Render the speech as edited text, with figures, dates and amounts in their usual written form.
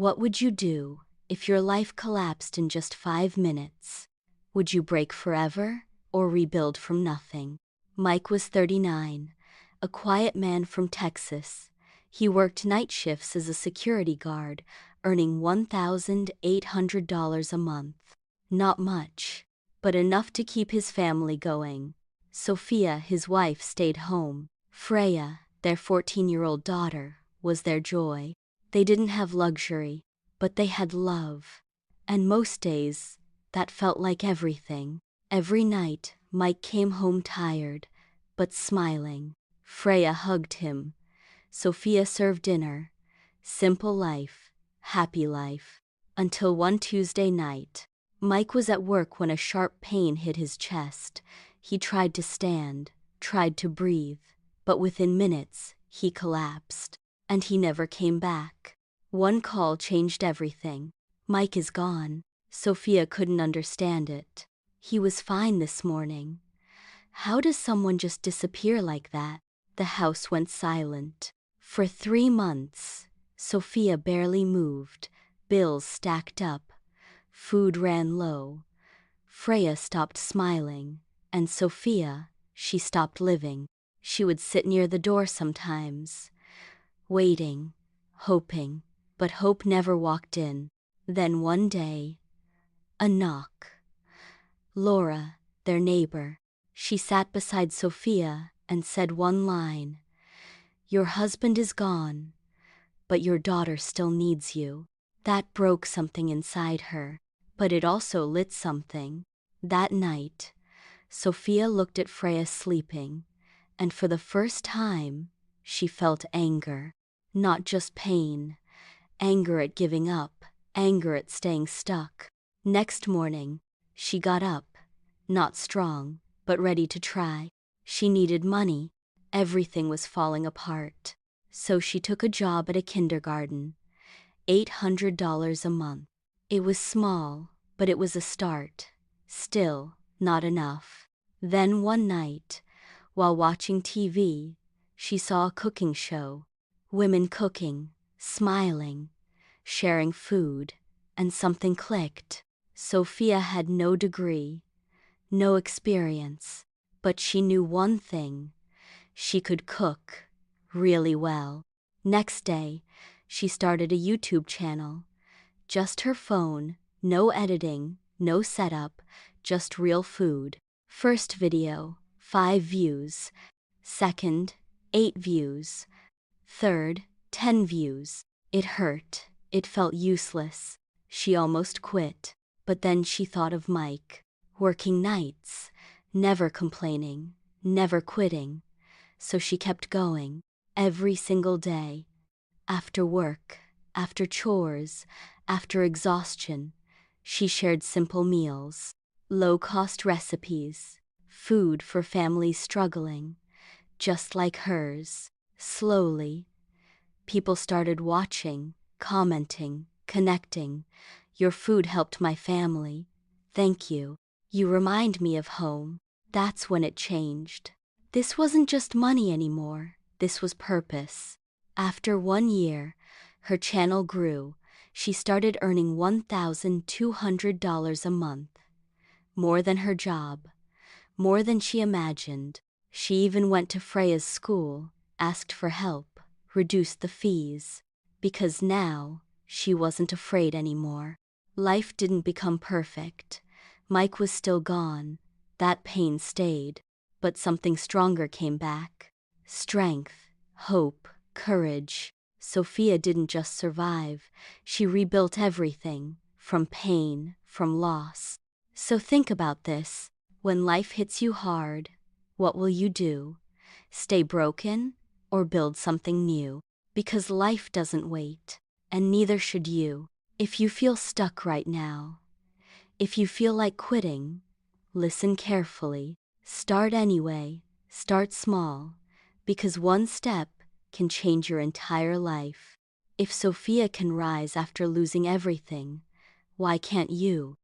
What would you do if your life collapsed in just 5 minutes? Would you break forever or rebuild from nothing? Mike was 39, a quiet man from Texas. He worked night shifts as a security guard, earning $1,800 a month. Not much, but enough to keep his family going. Sofia, his wife, stayed home. Freya, their 14-year-old daughter, was their joy. They didn't have luxury, but they had love. And most days, that felt like everything. Every night, Mike came home tired, but smiling. Freya hugged him. Sofia served dinner. Simple life, happy life. Until one Tuesday night. Mike was at work when a sharp pain hit his chest. He tried to stand, tried to breathe, but within minutes, he collapsed. And he never came back. One call changed everything. Mike is gone. Sofia couldn't understand it. He was fine this morning. How does someone just disappear like that? The house went silent. For 3 months, Sofia barely moved. Bills stacked up. Food ran low. Freya stopped smiling. And Sofia, she stopped living. She would sit near the door sometimes, waiting, hoping, but hope never walked in. Then one day, a knock. Laura, their neighbor. She sat beside Sofia and said one line. "Your husband is gone, but your daughter still needs you." That broke something inside her, but it also lit something. That night, Sofia looked at Freya sleeping, and for the first time, she felt anger. Not just pain, anger at giving up, anger at staying stuck. Next morning, she got up, not strong, but ready to try. She needed money. Everything was falling apart. So she took a job at a kindergarten. $800 a month. It was small, but it was a start. Still, not enough. Then one night, while watching TV, she saw a cooking show. Women cooking, smiling, sharing food, and something clicked. Sofia had no degree, no experience, but she knew one thing. She could cook really well. Next day, she started a YouTube channel. Just her phone, no editing, no setup, just real food. First video, 5 views. Second, 8 views. Third, 10 views. It hurt. It felt useless. She almost quit. But then she thought of Mike. Working nights. Never complaining. Never quitting. So she kept going. Every single day. After work. After chores. After exhaustion. She shared simple meals. Low-cost recipes. Food for families struggling. Just like hers. Slowly, people started watching, commenting, connecting. "Your food helped my family. Thank you. You remind me of home." That's when it changed. This wasn't just money anymore. This was purpose. After 1 year, her channel grew. She started earning $1,200 a month. More than her job. More than she imagined. She even went to Freya's school, asked for help, reduced the fees. Because now, she wasn't afraid anymore. Life didn't become perfect. Mike was still gone. That pain stayed. But something stronger came back. Strength, hope, courage. Sofia didn't just survive. She rebuilt everything. From pain, from loss. So think about this. When life hits you hard, what will you do? Stay broken or build something new? Because life doesn't wait, and neither should you. If you feel stuck right now, if you feel like quitting, listen carefully. Start anyway. Start small, because one step can change your entire life. If Sofia can rise after losing everything, why can't you?